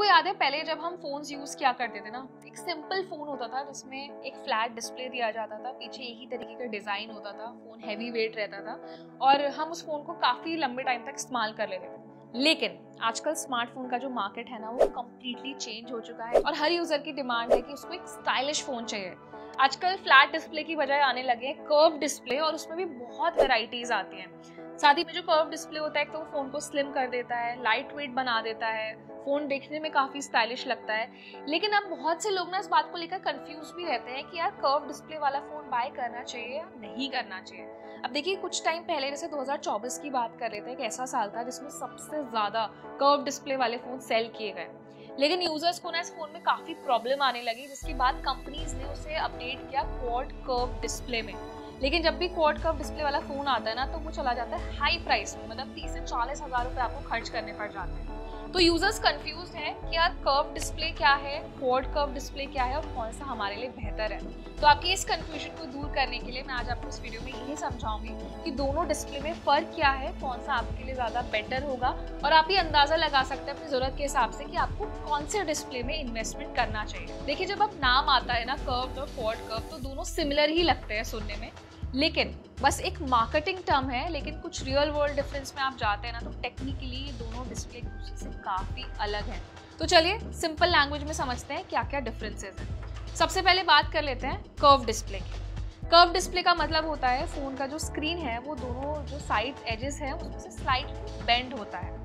आपको याद है पहले जब हम फोन्स यूज किया करते थे ना, एक सिंपल फोन होता था जिसमें एक फ्लैट डिस्प्ले दिया जाता था, पीछे एक ही तरीके का डिजाइन होता था, फोन हैवी वेट रहता था और हम उस फोन को काफी लंबे टाइम तक इस्तेमाल कर लेते थे। लेकिन आजकल स्मार्टफोन का जो मार्केट है ना, वो कम्प्लीटली चेंज हो चुका है और हर यूजर की डिमांड है कि उसको एक स्टाइलिश फोन चाहिए। आजकल फ्लैट डिस्प्ले की बजाय आने लगे हैं कर्व डिस्प्ले और उसमें भी बहुत वेराइटीज आती हैं। साथ ही में जो कर्व डिस्प्ले होता है तो वो फोन को स्लिम कर देता है, लाइट वेट बना देता है, फोन देखने में काफी स्टाइलिश लगता है। लेकिन अब बहुत से लोग ना इस बात को लेकर कंफ्यूज भी रहते हैं कि यार कर्व डिस्प्ले वाला फोन बाय करना चाहिए या नहीं करना चाहिए। अब देखिए कुछ टाइम पहले जैसे 2024 की बात कर रहे थे, एक ऐसा साल था जिसमें सबसे ज्यादा कर्व डिस्प्ले वाले फोन सेल किए गए। लेकिन यूजर्स को ना इस फोन में काफी प्रॉब्लम आने लगी, जिसके बाद कंपनीज ने उसे अपडेट किया क्वाड कर्व डिस्प्ले में। लेकिन जब भी क्वाड कर्व डिस्प्ले वाला फोन आता है ना, तो वो चला जाता है हाई प्राइस में, मतलब 30 से 40 हजार रुपए आपको खर्च करने पड़ जाते हैं। तो यूजर्स कंफ्यूज हैं कि यार कर्व डिस्प्ले क्या है, क्वाड कर्व डिस्प्ले क्या है और कौन सा हमारे लिए बेहतर है। तो आपकी इस कंफ्यूजन को दूर करने के लिए मैं आज आपको इस वीडियो में यही समझाऊंगी कि दोनों डिस्प्ले में फर्क क्या है, कौन सा आपके लिए ज्यादा बेटर होगा और आप ये अंदाजा लगा सकते हैं अपनी जरूरत के हिसाब से कि आपको कौन से डिस्प्ले में इन्वेस्टमेंट करना चाहिए। देखिए जब अब नाम आता है ना कर्व और क्वाड कर्व, तो दोनों सिमिलर ही लगते हैं सुनने में, लेकिन बस एक मार्केटिंग टर्म है। लेकिन कुछ रियल वर्ल्ड डिफरेंस में आप जाते हैं ना, तो टेक्निकली ये दोनों डिस्प्ले एक दूसरे से काफी अलग हैं। तो चलिए सिंपल लैंग्वेज में समझते हैं क्या क्या डिफरेंसेस हैं। सबसे पहले बात कर लेते हैं कर्व डिस्प्ले की। कर्व डिस्प्ले का मतलब होता है फोन का जो स्क्रीन है वो दोनों जो साइड एजेस हैं उसमें से स्लाइटली बेंड होता है।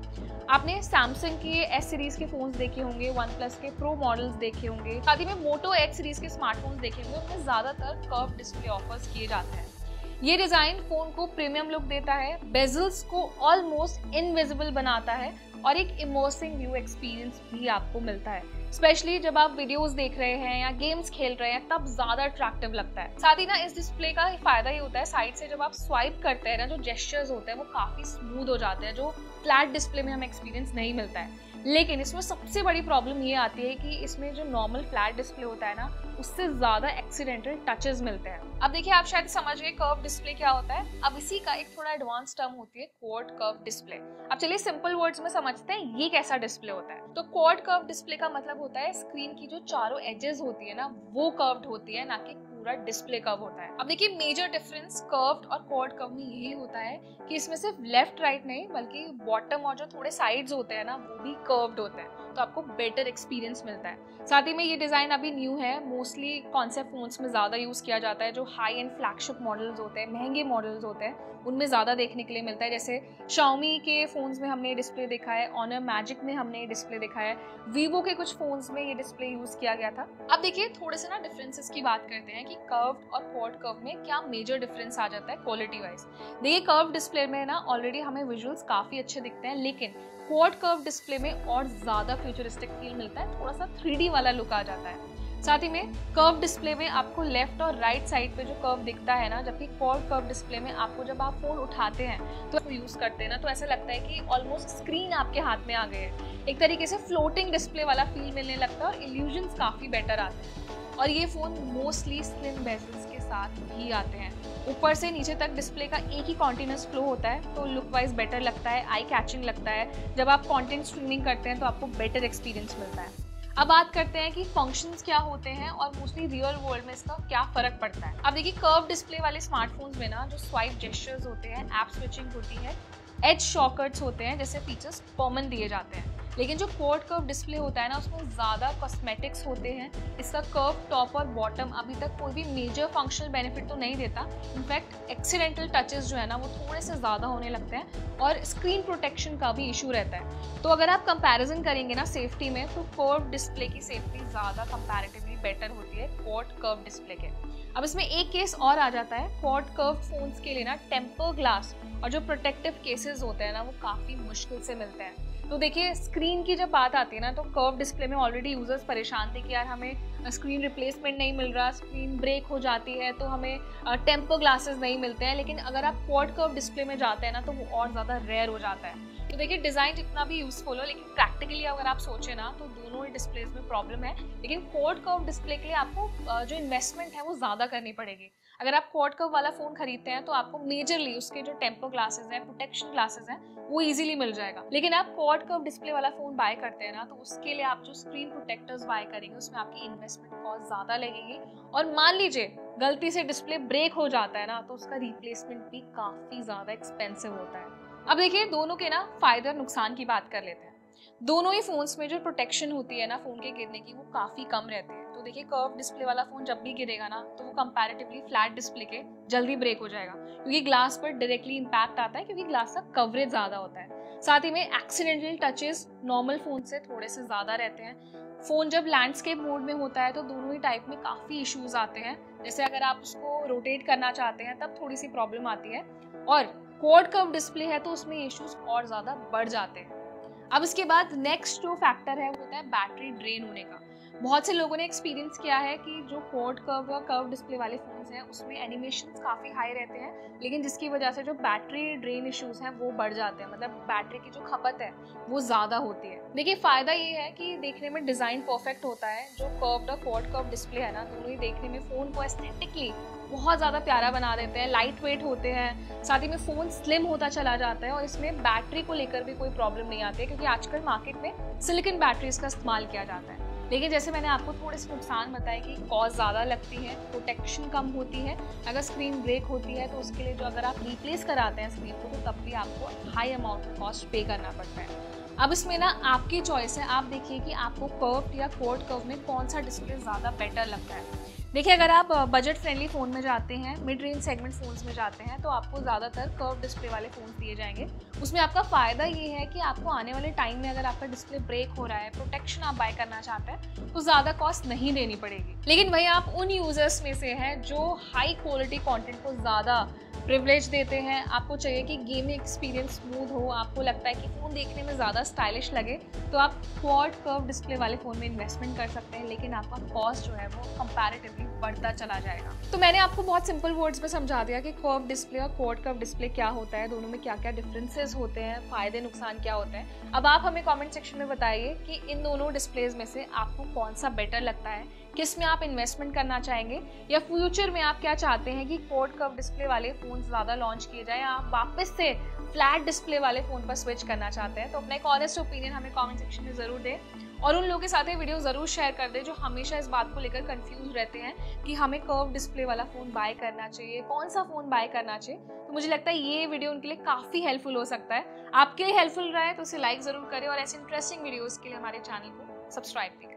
आपने सैमसंग के एस सीरीज के फोन्स देखे होंगे, वन प्लस के प्रो मॉडल्स देखे होंगे, साथ ही में मोटो एक्स सीरीज के स्मार्टफोन्स देखे होंगे, उनमें ज्यादातर कर्व डिस्प्ले ऑफर्स किए जाते हैं। ये डिजाइन फोन को प्रीमियम लुक देता है, बेजल्स को ऑलमोस्ट इनविजिबल बनाता है और एक इमर्सिंग व्यू एक्सपीरियंस भी आपको मिलता है। स्पेशली जब आप वीडियोस देख रहे हैं या गेम्स खेल रहे हैं तब ज्यादा अट्रैक्टिव लगता है। साथ ही ना इस डिस्प्ले का फायदा ये होता है, साइड से जब आप स्वाइप करते हैं ना, जो जेस्चर्स होते हैं वो काफी स्मूथ हो जाते हैं, जो फ्लैट डिस्प्ले में हमें एक्सपीरियंस नहीं मिलता है। लेकिन इसमें सबसे बड़ी प्रॉब्लम ये आती है कि इसमें जो नॉर्मल फ्लैट डिस्प्ले होता है ना, उससे ज्यादा एक्सीडेंटल टचेस मिलते हैं। अब देखिए आप शायद समझ गए कर्व डिस्प्ले क्या होता है। अब इसी का एक थोड़ा एडवांस टर्म होती है क्वाड कर्व डिस्प्ले। अब चलिए सिंपल वर्ड्स में समझते हैं ये कैसा डिस्प्ले होता है। तो क्वाड कर्व डिस्प्ले का मतलब होता है स्क्रीन की जो चारों एजेस होती है ना, वो कर्व्ड होती है, ना कि पूरा डिस्प्ले कर्व होता है। अब देखिए मेजर डिफरेंस कर्व्ड और क्वाड कर्व में यही होता है कि इसमें सिर्फ लेफ्ट राइट नहीं बल्कि बॉटम और जो थोड़े साइड्स होते हैं ना, वो भी कर्व्ड होते हैं, तो आपको बेटर एक्सपीरियंस मिलता है। साथ ही में ये डिजाइन अभी न्यू है, मोस्टली कॉन्सेप्ट फोन्स में ज्यादा यूज किया जाता है। जो हाई एंड फ्लैगशिप मॉडल्स होते हैं, महंगे मॉडल्स होते हैं, उनमें ज्यादा देखने के लिए मिलता है। जैसे Xiaomi के फोन्स में हमने डिस्प्ले देखा है, Honor Magic में हमने डिस्प्ले देखा है, Vivo के कुछ फोन्स में ये डिस्प्ले यूज किया गया था। अब देखिए थोड़े से ना डिफरेंसेस की बात करते हैं कि कर्व्ड और क्वाड कर्व में क्या मेजर डिफरेंस आ जाता है क्वालिटी वाइज। देखिए कर्व डिस्प्ले में ना ऑलरेडी हमें विजुअल्स काफी अच्छे दिखते हैं, लेकिन क्वाड कर्व डिस्प्ले में और ज्यादा फ्यूचरिस्टिक फील मिलता है, थोड़ा सा 3D वाला लुक आ जाता है। साथ ही में कर्व डिस्प्ले में आपको लेफ्ट और राइट साइड पे जो कर्व दिखता है ना, जबकि क्वाड कर्व डिस्प्ले में आपको जब आप फोन उठाते हैं तो यूज करते हैं ना, तो ऐसा लगता है कि ऑलमोस्ट स्क्रीन आपके हाथ में आ गई है। एक तरीके से फ्लोटिंग डिस्प्ले वाला फील मिलने लगता है और इल्यूजन्स काफी बेटर आते हैं। और ये फोन मोस्टली स्लिम बेजल्स के साथ भी आते हैं। ऊपर से नीचे तक डिस्प्ले का एक ही कॉन्टिन्यूस फ्लो होता है, तो लुक वाइज बेटर लगता है, आई कैचिंग लगता है। जब आप कंटेंट स्ट्रीमिंग करते हैं तो आपको बेटर एक्सपीरियंस मिलता है। अब बात करते हैं कि फंक्शंस क्या होते हैं और मोस्टली रियल वर्ल्ड में इसका क्या फर्क पड़ता है। अब देखिए कर्व डिस्प्ले वाले स्मार्टफोन्स में ना जो स्वाइप जेस्चर्स होते हैं, ऐप स्विचिंग होती है, एज शॉर्टकट्स होते हैं, जैसे फीचर्स कॉमन दिए जाते हैं। लेकिन जो क्वाड कर्व डिस्प्ले होता है ना, उसमें ज़्यादा कॉस्मेटिक्स होते हैं। इसका कर्व टॉप और बॉटम अभी तक कोई भी मेजर फंक्शनल बेनिफिट तो नहीं देता। इनफैक्ट एक्सीडेंटल टचेस जो है ना, वो थोड़े से ज़्यादा होने लगते हैं और स्क्रीन प्रोटेक्शन का भी इशू रहता है। तो अगर आप कंपैरिजन करेंगे ना सेफ्टी में, तो कर्व डिस्प्ले की सेफ्टी ज़्यादा कंपैरेटिवली बेटर होती है क्वाड कर्व डिस्प्ले के। अब इसमें एक केस और आ जाता है, क्वाड कर्व फोन्स के लिए ना टेम्पर ग्लास और जो प्रोटेक्टिव केसेस होते हैं ना, वो काफ़ी मुश्किल से मिलते हैं। तो देखिए स्क्रीन की जब बात आती है ना, तो कर्व डिस्प्ले में ऑलरेडी यूजर्स परेशान थे कि यार हमें स्क्रीन रिप्लेसमेंट नहीं मिल रहा, स्क्रीन ब्रेक हो जाती है, तो हमें टेम्पर ग्लासेस नहीं मिलते हैं। लेकिन अगर आप क्वाड कर्व डिस्प्ले में जाते हैं ना, तो वो और ज़्यादा रेयर हो जाता है। तो देखिए डिज़ाइन जितना भी यूज़फुल हो, लेकिन प्रैक्टिकली अगर आप सोचें ना तो दोनों ही डिस्प्लेज में प्रॉब्लम है। लेकिन क्वाड कर्व डिस्प्ले के लिए आपको जो इन्वेस्टमेंट है वो ज़्यादा करनी पड़ेगी। अगर आप क्वाड कर्व वाला फ़ोन खरीदते हैं तो आपको मेजरली उसके जो टेम्पर ग्लासेस हैं, प्रोटेक्शन ग्लासेस हैं, वो इजीली मिल जाएगा। लेकिन आप क्वाड कर्व डिस्प्ले वाला फ़ोन बाय करते हैं ना तो उसके लिए आप जो स्क्रीन प्रोटेक्टर्स बाय करेंगे उसमें आपकी इन्वेस्टमेंट कॉस्ट ज़्यादा लगेगी। और मान लीजिए गलती से डिस्प्ले ब्रेक हो जाता है ना तो उसका रिप्लेसमेंट भी काफ़ी ज़्यादा एक्सपेंसिव होता है। अब देखिए दोनों के ना फायदे और नुकसान की बात कर लेते हैं। दोनों ही फोन्स में जो प्रोटेक्शन होती है ना फोन के गिरने की, वो काफी कम रहती है। तो देखिए कर्व डिस्प्ले वाला फोन जब भी गिरेगा ना तो वो कंपैरेटिवली फ्लैट डिस्प्ले के जल्दी ब्रेक हो जाएगा, क्योंकि ग्लास पर डायरेक्टली इंपैक्ट आता है, क्योंकि ग्लास का कवरेज ज्यादा होता है। साथ ही में एक्सीडेंटल टचेस नॉर्मल फोन से थोड़े से ज्यादा रहते हैं। फोन जब लैंडस्केप मोड में होता है तो दोनों ही टाइप में काफी इश्यूज आते हैं। जैसे अगर आप उसको रोटेट करना चाहते हैं तब थोड़ी सी प्रॉब्लम आती है, और क्वाड कर्व डिस्प्ले है तो उसमें इश्यूज और ज्यादा बढ़ जाते हैं। अब इसके बाद नेक्स्ट जो फैक्टर है वो होता है बैटरी ड्रेन होने का। बहुत से लोगों ने एक्सपीरियंस किया है कि जो क्वाड कर्व या कर्व डिस्प्ले वाले फोन्स हैं उसमें एनिमेशंस काफ़ी हाई रहते हैं, लेकिन जिसकी वजह से जो बैटरी ड्रेन इश्यूज हैं वो बढ़ जाते हैं, मतलब बैटरी की जो खपत है वो ज़्यादा होती है। देखिए फ़ायदा ये है कि देखने में डिज़ाइन परफेक्ट होता है। जो कर्व्ड और क्वाड कर्व डिस्प्ले है ना दोनों ही देखने में फ़ोन को एस्थेटिकली बहुत ज़्यादा प्यारा बना देते हैं, लाइट वेट होते हैं। साथ ही में फ़ोन स्लिम होता चला जाता है और इसमें बैटरी को लेकर भी कोई प्रॉब्लम नहीं आती है, क्योंकि आजकल मार्केट में सिलिकॉन बैटरीज का इस्तेमाल किया जाता है। लेकिन जैसे मैंने आपको थोड़े से नुकसान बताए कि कॉस्ट ज़्यादा लगती है, प्रोटेक्शन कम होती है, अगर स्क्रीन ब्रेक होती है तो उसके लिए जो अगर आप रिप्लेस कराते हैं स्क्रीन को तो तब भी आपको हाई अमाउंट में कॉस्ट पे करना पड़ता है। अब इसमें ना आपकी चॉइस है, आप देखिए कि आपको कर्व्ड या क्वाड कर्व में कौन सा डिस्प्ले ज़्यादा बेटर लगता है। देखिए अगर आप बजट फ्रेंडली फ़ोन में जाते हैं, मिड रेंज सेगमेंट फ़ोन्स में जाते हैं तो आपको ज़्यादातर कर्व डिस्प्ले वाले फ़ोन्स दिए जाएंगे। उसमें आपका फ़ायदा ये है कि आपको आने वाले टाइम में अगर आपका डिस्प्ले ब्रेक हो रहा है, प्रोटेक्शन आप बाय करना चाहते हैं तो ज़्यादा कॉस्ट नहीं देनी पड़ेगी। लेकिन वहीं आप उन यूज़र्स में से हैं जो हाई क्वालिटी कॉन्टेंट को ज़्यादा प्रिविलेज देते हैं, आपको चाहिए कि गेमिंग एक्सपीरियंस स्मूथ हो, आपको लगता है कि फ़ोन देखने में ज़्यादा स्टाइलिश लगे, तो आप क्वाड कर्व डिस्प्ले वाले फ़ोन में इन्वेस्टमेंट कर सकते हैं, लेकिन आपका कॉस्ट जो है वो कंपैरेटिवली बढ़ता चला जाएगा। तो मैंने आपको बहुत सिंपल वर्ड्स में समझा दिया कि कर्व डिस्प्ले और क्वाड कर्व डिस्प्ले क्या होता है, दोनों में क्या क्या डिफरेंसेस होते हैं, फ़ायदे नुकसान क्या होते हैं। अब आप हमें कमेंट सेक्शन में बताइए कि इन दोनों डिस्प्लेज में से आपको कौन सा बेटर लगता है, किस में आप इन्वेस्टमेंट करना चाहेंगे, या फ्यूचर में आप क्या चाहते हैं कि क्वाड कर्व डिस्प्ले वाले फ़ोन ज़्यादा लॉन्च किए जाए, या आप वापस से फ्लैट डिस्प्ले वाले फ़ोन पर स्विच करना चाहते हैं। तो अपना एक ऑनेस्ट ओपिनियन हमें कमेंट सेक्शन में ज़रूर दें, और उन लोगों के साथ ये वीडियो ज़रूर शेयर कर दें जो हमेशा इस बात को लेकर कंफ्यूज रहते हैं कि हमें कर्व डिस्प्ले वाला फ़ोन बाय करना चाहिए, कौन सा फ़ोन बाय करना चाहिए। तो मुझे लगता है ये वीडियो उनके लिए काफ़ी हेल्पफुल हो सकता है। आपके लिए हेल्पफुल रहा है तो उसे लाइक ज़रूर करें, और ऐसे इंटरेस्टिंग वीडियोज़ के लिए हमारे चैनल को सब्सक्राइब भी करें।